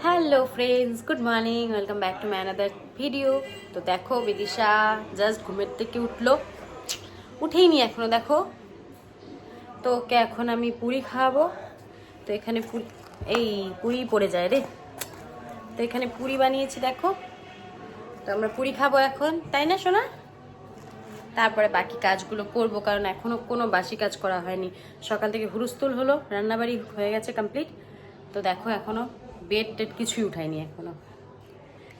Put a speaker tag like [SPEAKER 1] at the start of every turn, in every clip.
[SPEAKER 1] Hello friends, good morning, welcome back to my another video. তো দেখো Bidisha just ঘুমের থেকে উঠেই নি এখনো। দেখো তো ওকে এখন আমি পুরি খাওয়াবো। তো এখানে পুরি পড়ে যায় রে। তো এখানে পুরি বানিয়েছি দেখো। তো আমরা পুরি খাবো এখন, তাই না সোনা? তারপরে বাকি কাজগুলো করব, কারণ এখনো কোনো বাসি কাজ করা হয়নি। সকাল থেকে হুলস্থুল হলো, রান্নাবাড়ি হয়ে গেছে কমপ্লিট। তো দেখো এখনো বেড টেড কিছুই উঠায়নি এখনো,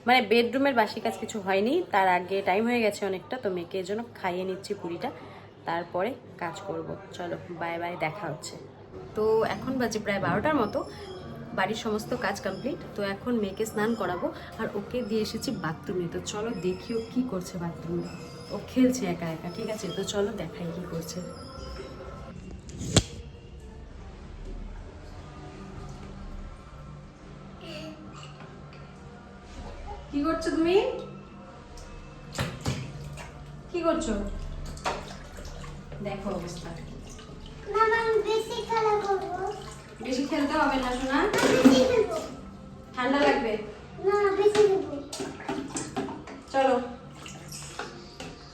[SPEAKER 1] মানে বেডরুমের বাসি কাজ কিছু হয়নি। তার আগে টাইম হয়ে গেছে অনেকটা, তো মেয়েকে এর জন্য খাইয়ে নিচ্ছি পুরিটা, তারপরে কাজ করব। চলো বাই বাই, দেখা হচ্ছে। তো এখন বাজে প্রায় 12টার মতো, বাড়ির সমস্ত কাজ কমপ্লিট। তো এখন মেয়েকে স্নান করাবো, আর ওকে দিয়ে এসেছি বাথরুমে। তো চলো দেখি ও কী করছে বাথরুমে। ও খেলছে একা একা, ঠিক আছে? তো চলো দেখাই কি করছে। কি করছো তুমি? কি করছো? দেখো অবস্থা। বেশি খেলতে হবে না সোনা, ঠান্ডা লাগবে। চলো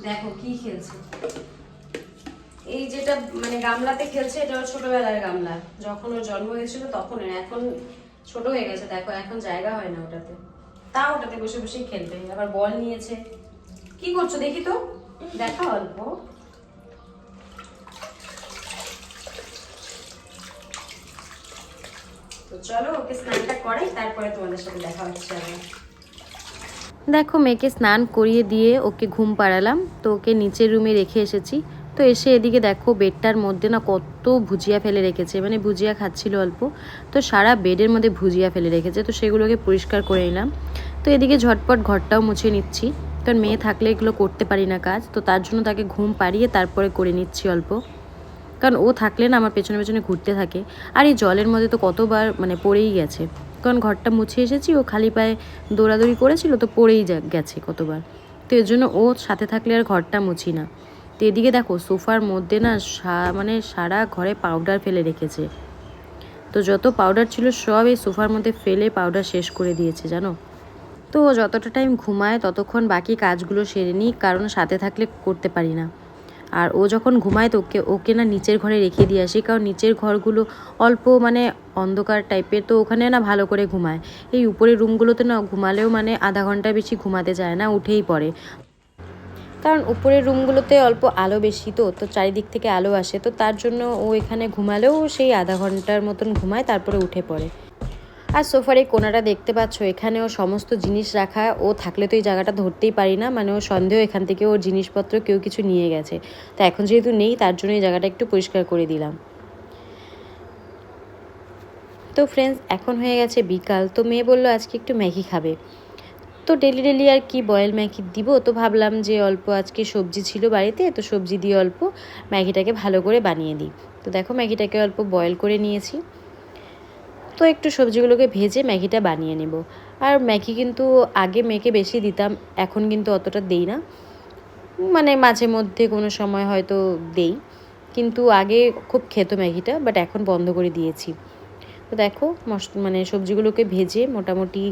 [SPEAKER 1] দেখো কি খেলছে। এই যেটা মানে গামলাতে খেলছে, এটা ওর ছোটবেলার গামলা, যখন ওর জন্ম হয়েছিল তখন। এখন ছোট হয়ে গেছে দেখো, এখন জায়গা হয় না ওটাতে, তা ওটাতে বসে বসেই খেলবে। আবার বল নিয়েছে। কি করছো দেখি তো, দেখা অল্প। তো চলো ওকে স্নানটা করাই, তারপরে তোমাদের সাথে দেখা হচ্ছে আবার। দেখো মেয়েকে স্নান করিয়ে দিয়ে ওকে ঘুম পাড়ালাম। তো ওকে নিচের রুমে রেখে এসেছি। তো এসে এদিকে দেখো বেডটার মধ্যে না কত ভুজিয়া ফেলে রেখেছে, মানে ভুজিয়া খাচ্ছিল অল্প, তো সারা বেডের মধ্যে ভুজিয়া ফেলে রেখেছে। তো সেগুলোকে পরিষ্কার করে নিলাম। তো এদিকে ঝটপট ঘরটাও মুছে নিচ্ছি, কারণ মেয়ে থাকলে এগুলো করতে পারি না কাজ। তো তার জন্য তাকে ঘুম পাড়িয়ে তারপরে করে নিচ্ছি অল্প, কারণ ও থাকলে না আমার পেছনে পেছনে ঘুরতে থাকে। আর এই জলের মধ্যে তো কতবার মানে পড়েই গেছে, কারণ ঘরটা মুছে এসেছি, ও খালি পায়ে দৌড়াদৌড়ি করেছিল, তো পড়েই গেছে কতবার। তো এর জন্য ও সাথে থাকলে আর ঘরটা মুছি না। তো এদিকে দেখো সোফার মধ্যে না মানে সারা ঘরে পাউডার ফেলে রেখেছে। তো যত পাউডার ছিল সব এই সোফার মধ্যে ফেলে পাউডার শেষ করে দিয়েছে জানো। তো ও যতটা টাইম ঘুমায় ততক্ষণ বাকি কাজগুলো সেরে নিই, কারণ সাথে থাকলে করতে পারি না। আর ও যখন ঘুমায় তো ওকে না নিচের ঘরে রেখে দিয়ে আসি, কারণ নিচের ঘরগুলো অল্প মানে অন্ধকার টাইপের, তো ওখানে না ভালো করে ঘুমায়। এই উপরের রুমগুলোতে না ঘুমালেও মানে আধা ঘন্টার বেশি ঘুমাতে যায় না, উঠেই পড়ে। কারণ উপরের রুমগুলোতে অল্প আলো বেশি, তো তো চারিদিক থেকে আলো আসে, তো তার জন্য ও এখানে ঘুমালেও সেই আধা ঘন্টার মতন ঘুমায়, তারপরে উঠে পড়ে। আর সোফার এই কোনাটা দেখতে পাচ্ছ, এখানেও সমস্ত জিনিস রাখা। ও থাকলে তো এই জায়গাটা ধরতেই পারি না, মানে ও সন্দেহ এখান থেকে ওর জিনিসপত্র কেউ কিছু নিয়ে গেছে। তো এখন যেহেতু নেই, তার জন্য এই জায়গাটা একটু পরিষ্কার করে দিলাম। তো ফ্রেন্ডস এখন হয়ে গেছে বিকাল। তো মেয়ে বললো আজকে একটু ম্যাগি খাবে। তো ডেলি ডেলি আর কি বয়েল ম্যাগি দিব, তো ভাবলাম যে অল্প আজকে সবজি ছিল বাড়িতে, তো সবজি দিয়ে অল্প ম্যাগিটাকে ভালো করে বানিয়ে দিই। তো দেখো ম্যাগিটাকে অল্প বয়েল করে নিয়েছি। তো একটু সবজিগুলোকে ভেজে ম্যাগিটা বানিয়ে নেব। আর ম্যাগি কিন্তু আগে মেয়েকে বেশি দিতাম, এখন কিন্তু অতটা দেই না, মানে মাঝে মধ্যে কোনো সময় হয়তো দেই, কিন্তু আগে খুব খেতো ম্যাগিটা, বাট এখন বন্ধ করে দিয়েছি। তো দেখো মানে সবজিগুলোকে ভেজে মোটামুটি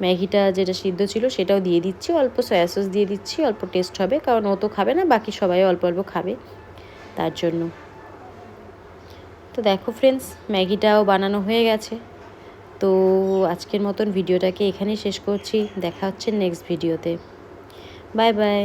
[SPEAKER 1] ম্যাগিটা যেটা সিদ্ধ ছিল সেটাও দিয়ে দিচ্ছি, অল্প সয়া সস দিয়ে দিচ্ছি, অল্প টেস্ট হবে, কারণ ও তো খাবে না, বাকি সবাই অল্প অল্প খাবে তার জন্য। তো দেখো ফ্রেন্ডস ম্যাগিটাও বানানো হয়ে গেছে। তো আজকের মতন ভিডিওটাকে এখানেই শেষ করছি, দেখা হচ্ছে নেক্সট ভিডিওতে। Bye bye.